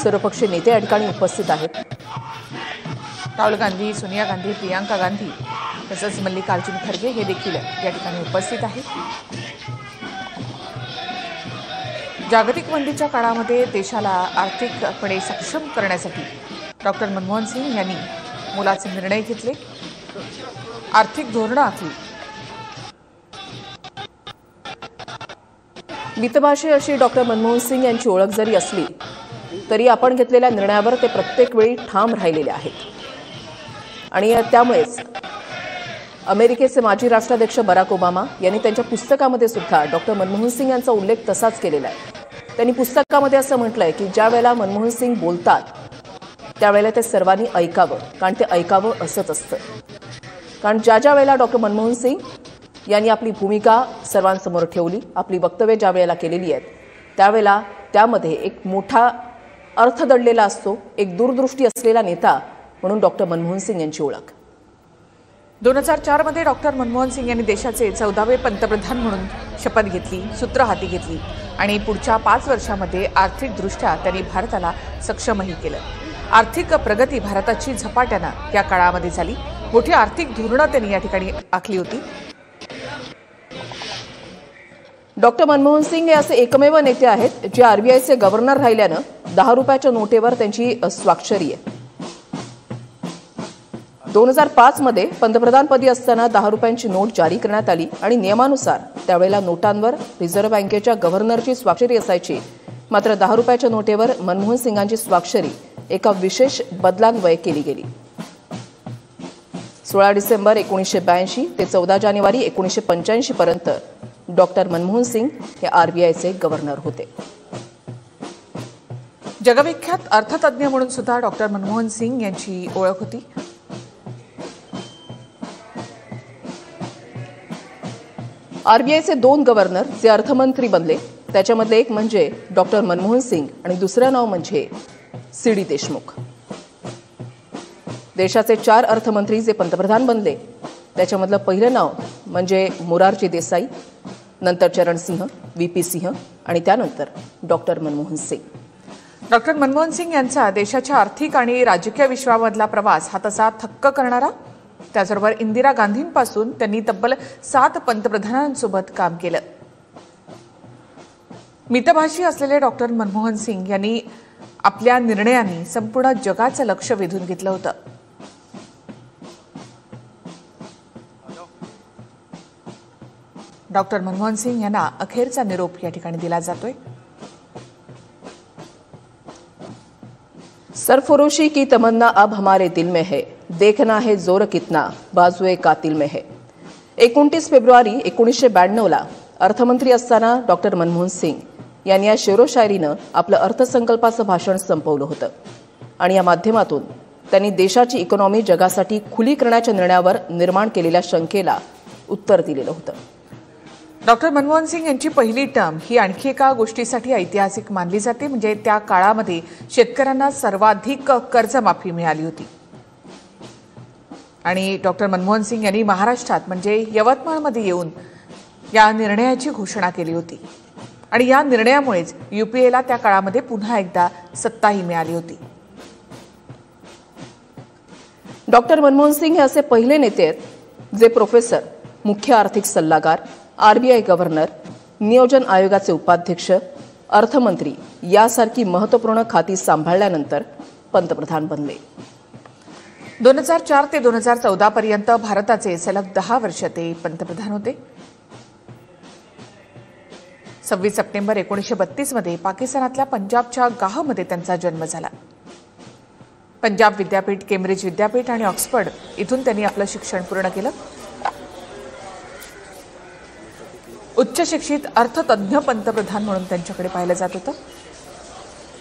सर्वपक्षीय नेते या ठिकाणी उपस्थित आहेत। राहुल गांधी, सोनिया गांधी, प्रियंका गांधी तसंच मल्लिकार्जुन खरगे हे देखील या ठिकाणी उपस्थित आहेत। जागतिक मंदीच्या काळामध्ये देशाला आर्थिकपणे सक्षम करण्यासाठी डॉक्टर मनमोहन सिंग यांनी मोलाचे निर्णय घेतले, आर्थिक धोरणं आखली। मितभाषी अशी डॉक्टर मनमोहन सिंग यांची ओळख जरी असली तरी आपण घेतलेल्या निर्णयावर ते प्रत्येक वेळी ठाम राहिलेले आहेत आणि त्यामुळेच अमेरिकेचे माजी राष्ट्राध्यक्ष बराक ओबामा यांनी त्यांच्या पुस्तकामध्ये सुद्धा डॉक्टर मनमोहन सिंग यांचा उल्लेख तसाच केलेला आहे। त्यांनी पुस्तकामध्ये असं म्हटलंय की ज्या वेळेला मनमोहन सिंग बोलतात त्यावेळेला ते सर्वांनी ऐकावं, कारण ते ऐकावं असंच असतं। कारण ज्या वेळेला डॉक्टर मनमोहन सिंग यांनी आपली भूमिका सर्वांसमोर ठेवली, आपली वक्तव्य ज्या वेळेला केलेली आहेत त्यावेळेला त्यामध्ये एक मोठा अर्थ दडलेला असतो, एक दूरदृष्टी असलेला नेता म्हणून डॉक्टर मनमोहन सिंग यांची ओळख। 2004 मध्ये डॉक्टर मनमोहन सिंग यांनी देशाचे 14वे पंतप्रधान म्हणून शपथ घेतली, सूत्र हाती घेतली आणि पुढच्या 5 वर्षांमध्ये आर्थिकदृष्ट्या त्यांनी भारताला सक्षमही केलं। आर्थिक प्रगती भारताची झपाट्यानं या काळामध्ये झाली। मोठी आर्थिक धोरणं त्यांनी या ठिकाणी आखली होती। डॉक्टर मनमोहन सिंग हे असे एकमेव नेते आहेत जे आरबीआयचे गव्हर्नर राहिल्यानं 10 रुपयाच्या नोटेवर त्यांची स्वाक्षरी आहे। 2005 मध्ये पंतप्रधानपदी असताना 10 रुपयांची नोट जारी करण्यात आली आणि नियमानुसार त्यावेळेला नोटांवर रिझर्व्ह बँकेच्या गव्हर्नरची स्वाक्षरी असायची। मात्र 10 रुपयाच्या नोटेवर मनमोहन सिंगांची स्वाक्षरी एका विशेष बदलान्वये केली गेली। 16 डिसेंबर 1982 ते 14 जानेवारी 1985 पर्यंत डॉक्टर मनमोहन सिंग हे आरबीआयचे गव्हर्नर होते। जगविख्यात अर्थतज्ञ म्हणून सुद्धा डॉक्टर मनमोहन सिंग यांची ओळख होती। आरबीआयचे 2 गव्हर्नर जे अर्थमंत्री बनले त्याच्यामधले एक म्हणजे डॉक्टर मनमोहन सिंग आणि दुसरं नाव म्हणजे सी.डी. देशमुख। देशाचे 4 अर्थमंत्री जे पंतप्रधान बनले त्याच्यामधलं पहिलं नाव म्हणजे मोरारजी देसाई, नंतर चरण सिंह, व्ही.पी. सिंह आणि त्यानंतर डॉक्टर मनमोहन सिंग। डॉक्टर मनमोहन सिंग यांचा देशाच्या आर्थिक आणि राजकीय विश्वामधला प्रवास हा तसा थक्क करणारा। त्याचबरोबर इंदिरा गांधींपासून त्यांनी तब्बल 7 पंतप्रधानांसोबत काम केलं। मितभाषी असलेले डॉक्टर मनमोहन सिंग यांनी आपल्या निर्णयांनी संपूर्ण जगाचं लक्ष वेधून घेतलं होतं। डॉक्टर मनमोहन सिंग यांना अखेरचा निरोप या ठिकाणी दिला जातोय। सरफरोशी की तमन्ना अब हमारे दिल में है, देखना है जोर कितना बाजुए कातिल में है। 29 फेब्रुवारी 1992ला अर्थमंत्री असताना डॉक्टर मनमोहन सिंग यांनी या शेरोशायरीनं आपलं अर्थसंकल्पाचं भाषण संपवलं होतं आणि या माध्यमातून त्यांनी देशाची इकॉनॉमी जगासाठी खुली करण्याच्या निर्णयावर निर्माण केलेल्या शंकेला उत्तर दिलेलं होतं। डॉक्टर मनमोहन सिंग यांची पहिली टर्म ही आणखी एका गोष्टीसाठी ऐतिहासिक मानली जाते, म्हणजे त्या काळामध्ये शेतकऱ्यांना सर्वाधिक कर्जमाफी मिळाली होती आणि डॉक्टर मनमोहन सिंग यांनी महाराष्ट्रात म्हणजे यवतमाळमध्ये येऊन या निर्णयाची घोषणा केली होती आणि या निर्णयामुळेच यूपीएला त्या काळामध्ये पुन्हा एकदा सत्ताही मिळाली होती। डॉक्टर मनमोहन सिंग हे असे पहिले नेते आहेत जे प्रोफेसर, मुख्य आर्थिक सल्लागार, आरबीआय गव्हर्नर, नियोजन आयोगाचे उपाध्यक्ष, अर्थमंत्री यासारखी महत्त्वपूर्ण खाती सांभाळल्यानंतर पंतप्रधान बनले। 2004 ते 2014 पर्यंत भारताचे सलग 10 वर्ष ते पंतप्रधान होते। 26 सप्टेंबर 1932 मध्ये पाकिस्तानातल्या पंजाबच्या गाहमध्ये त्यांचा जन्म झाला। पंजाब विद्यापीठ, केम्ब्रिज विद्यापीठ आणि ऑक्सफर्ड इथून त्यांनी आपलं शिक्षण पूर्ण केलं। उच्च शिक्षित अर्थतज्ञ पंतप्रधान म्हणून त्यांच्याकडे पाहिलं जात होतं।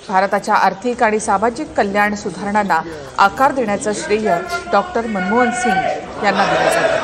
भारताच्या आर्थिक आणि सामाजिक कल्याण सुधारणांना आकार देण्याचं श्रेय डॉक्टर मनमोहन सिंग यांना दिलं जातं।